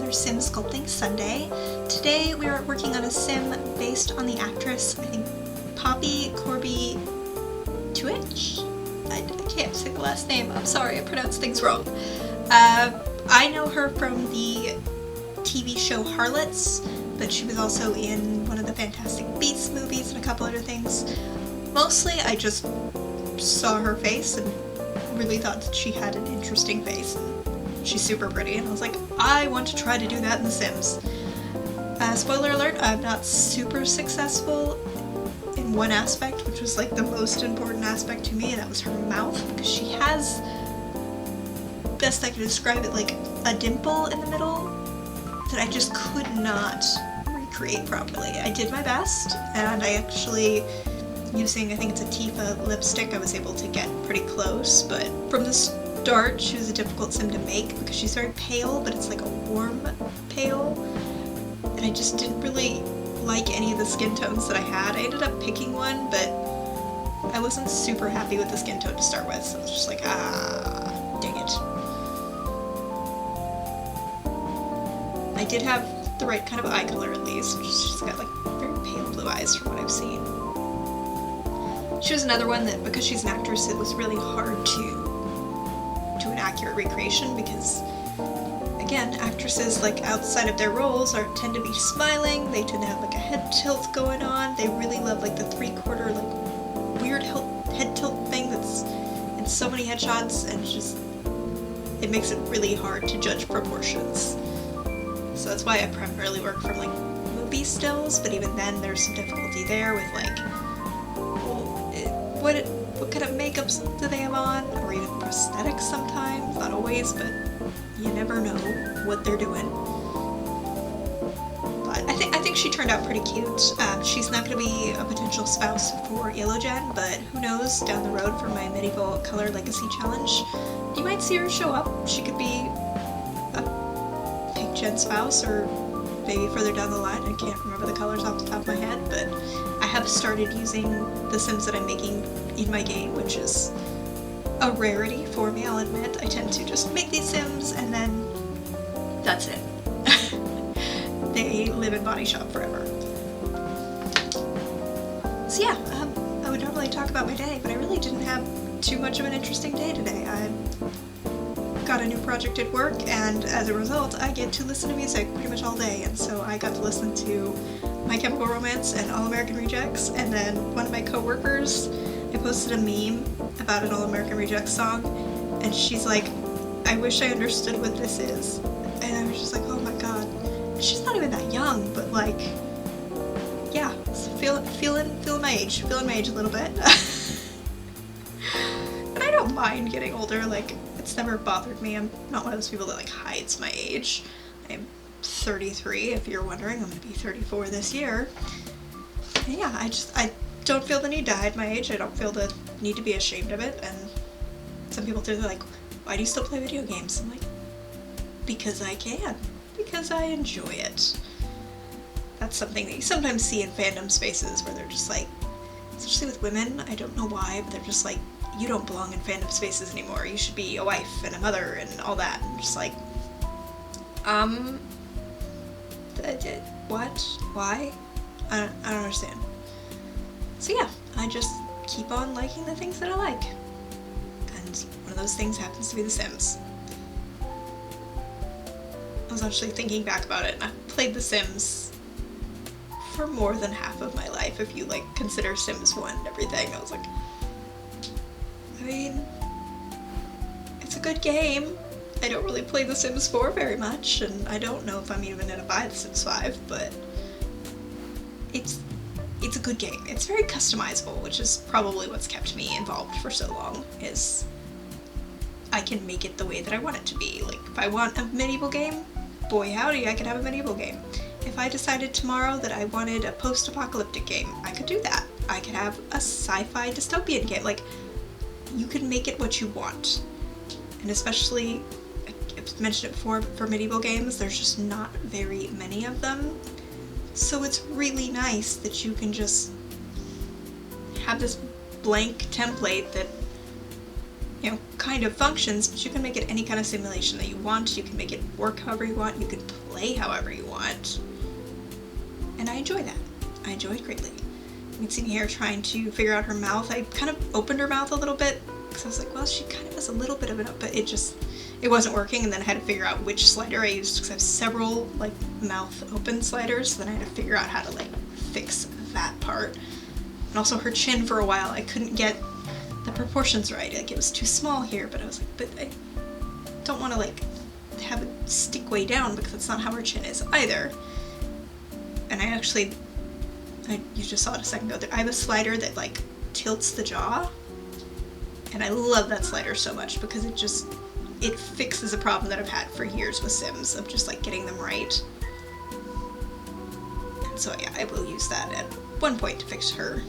another sim sculpting Sunday. Today we are working on a sim based on the actress, I think, Corby-Tuech? I can't say the last name, I'm sorry, I pronounced things wrong. I know her from the TV show Harlots, but she was also in one of the Fantastic Beasts movies and a couple other things. Mostly I just saw her face and really thought that she had an interesting face. She's super pretty, and I was like, I want to try to do that in The Sims. Spoiler alert, I'm not super successful in one aspect, which was like the most important aspect to me, and that was her mouth, because she has, best I can describe it, like a dimple in the middle that I just could not recreate properly. I did my best, and I actually, using, I think it's a Tifa lipstick, I was able to get pretty close, but from the start she was a difficult sim to make because she's very pale, but it's like a warm pale, and I just didn't really like any of the skin tones that I had. I ended up picking one, but I wasn't super happy with the skin tone to start with, so I was just like, dang it. I did have the right kind of eye color at least, she's got like very pale blue eyes from what I've seen. She was another one that, because she's an actress, it was really hard to do an accurate recreation because, again, actresses, like, outside of their roles tend to be smiling, they tend to have like a head tilt going on, they really love like the three-quarter, like, weird head tilt thing that's in so many headshots, and it makes it really hard to judge proportions. So that's why I primarily work from like movie stills, but even then there's some difficulty there with like, what kind of makeups do they have on, or even prosthetics sometimes, not always, but you never know what they're doing. But I think she turned out pretty cute. She's not going to be a potential spouse for Yellowgen, but who knows, down the road for my Medieval Color Legacy Challenge, you might see her show up. She could be a Pink Gen spouse, or maybe further down the line. I can't remember the colors off the top of my head, but I have started using the Sims that I'm making in my game, which is a rarity for me, I'll admit. I tend to just make these Sims and then that's it. They live in Body Shop forever. So yeah, I would normally talk about my day, but I really didn't have too much of an interesting day today. I got a new project at work, and as a result I get to listen to music pretty much all day, and so I got to listen to My Chemical Romance and All American Rejects, and then one of my co-workers, I posted a meme about an All American Rejects song, and she's like, I wish I understood what this is, and I was just like, oh my god. She's not even that young, but like, yeah, so feeling my age a little bit. And I don't mind getting older, like, it's never bothered me. I'm not one of those people that like hides my age. I'm 33, if you're wondering. I'm gonna be 34 this year. And yeah, I don't feel the need to hide my age. I don't feel the need to be ashamed of it. And some people do, they're like, why do you still play video games? I'm like, because I can. Because I enjoy it. That's something that you sometimes see in fandom spaces where they're just like, especially with women, I don't know why, but they're just like, you don't belong in fandom spaces anymore. You should be a wife and a mother and all that. And I'm just like, what? Why? I don't understand. So yeah, I just keep on liking the things that I like. And one of those things happens to be The Sims. I was actually thinking back about it, and I've played The Sims for more than half of my life, if you like consider Sims 1 and everything. I was like, I mean, it's a good game. I don't really play The Sims 4 very much, and I don't know if I'm even gonna buy The Sims 5, but it's a good game. It's very customizable, which is probably what's kept me involved for so long, is I can make it the way that I want it to be. Like, if I want a medieval game, boy howdy, I could have a medieval game. If I decided tomorrow that I wanted a post-apocalyptic game, I could do that. I could have a sci-fi dystopian game. Like, you can make it what you want. And especially, I've mentioned it before, for medieval games, there's just not very many of them. So it's really nice that you can just have this blank template that, you know, kind of functions, but you can make it any kind of simulation that you want. You can make it work however you want. You can lay however you want. And I enjoy that. I enjoy it greatly. You can see me here trying to figure out her mouth. I kind of opened her mouth a little bit because I was like, well, she kind of has a little bit of it up, but it wasn't working, and then I had to figure out which slider I used because I have several like mouth open sliders, so then I had to figure out how to like fix that part. And also her chin, for a while I couldn't get the proportions right. Like it was too small here, but I was like, but I don't want to like have it stick way down because that's not how her chin is either. And you just saw it a second ago, I have a slider that like tilts the jaw, and I love that slider so much because it fixes a problem that I've had for years with Sims of just like getting them right. And so yeah, I will use that at one point to fix her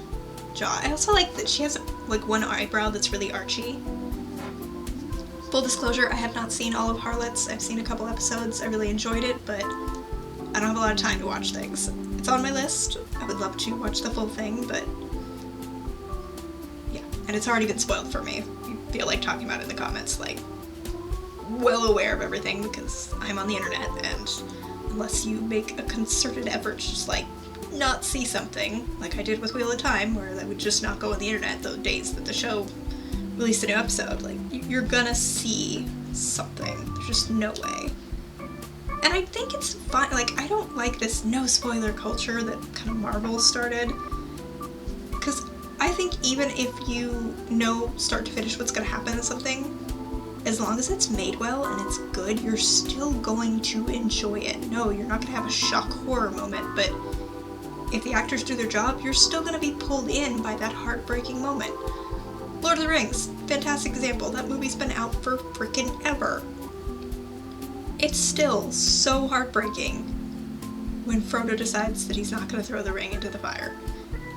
jaw. I also like that she has like one eyebrow that's really archy. Full disclosure, I have not seen all of Harlots. I've seen a couple episodes. I really enjoyed it, but I don't have a lot of time to watch things. It's on my list. I would love to watch the full thing, but yeah. And it's already been spoiled for me. You feel like talking about it in the comments, like, well aware of everything because I'm on the internet, and unless you make a concerted effort to just like not see something, like I did with Wheel of Time, where I would just not go on the internet the days that the show released a new episode, like you're gonna see something. There's just no way. And I think it's fine. Like, I don't like this no spoiler culture that kind of Marvel started, because I think even if you know start to finish what's gonna happen in something, as long as it's made well and it's good, you're still going to enjoy it. No, you're not gonna have a shock horror moment, but if the actors do their job, you're still gonna be pulled in by that heartbreaking moment. Lord of the Rings, fantastic example. That movie's been out for freaking ever. It's still so heartbreaking when Frodo decides that he's not gonna throw the ring into the fire.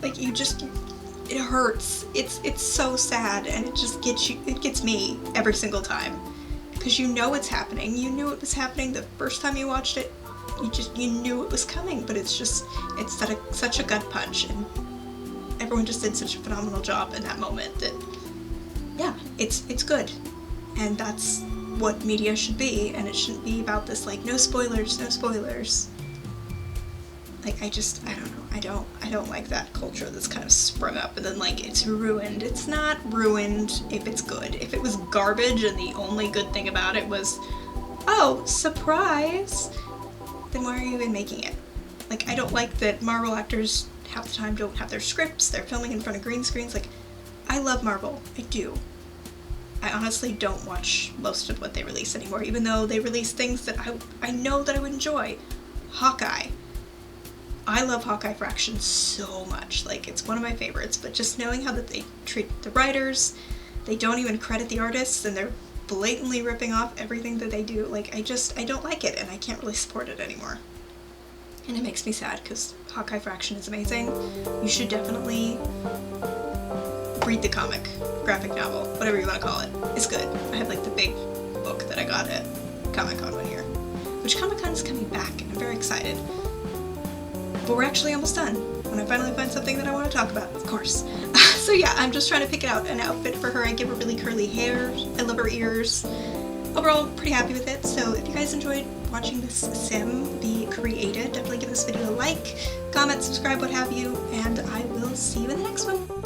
Like, it hurts. It's so sad, and it gets me every single time. Because you know it's happening. You knew it was happening the first time you watched it. You knew it was coming, but it's such a gut punch, and everyone just did such a phenomenal job in that moment that, yeah, it's good. And that's what media should be, and it shouldn't be about this, like, no spoilers, no spoilers. Like, I don't know, I don't like that culture that's kind of sprung up, and then, like, it's ruined. It's not ruined if it's good. If it was garbage and the only good thing about it was, oh, surprise, then why are you even making it? Like, I don't like that Marvel actors half the time don't have their scripts, they're filming in front of green screens. Like, I love Marvel, I do. I honestly don't watch most of what they release anymore, even though they release things that I know that I would enjoy. Hawkeye. I love Hawkeye Fraction so much. Like, it's one of my favorites, but just knowing how that they treat the writers, they don't even credit the artists, and they're blatantly ripping off everything that they do. Like, I don't like it, and I can't really support it anymore. And it makes me sad, because Hawkeye Fraction is amazing. You should definitely read the comic, graphic novel, whatever you want to call it. It's good. I have like the big book that I got at Comic-Con one year, which Comic-Con is coming back, and I'm very excited. But we're actually almost done, when I finally find something that I want to talk about, of course. So yeah, I'm just trying to pick out an outfit for her. I give her really curly hair. I love her ears. Overall, I'm pretty happy with it. So if you guys enjoyed watching this sim be created, definitely give this video a like, comment, subscribe, what have you, and I will see you in the next one.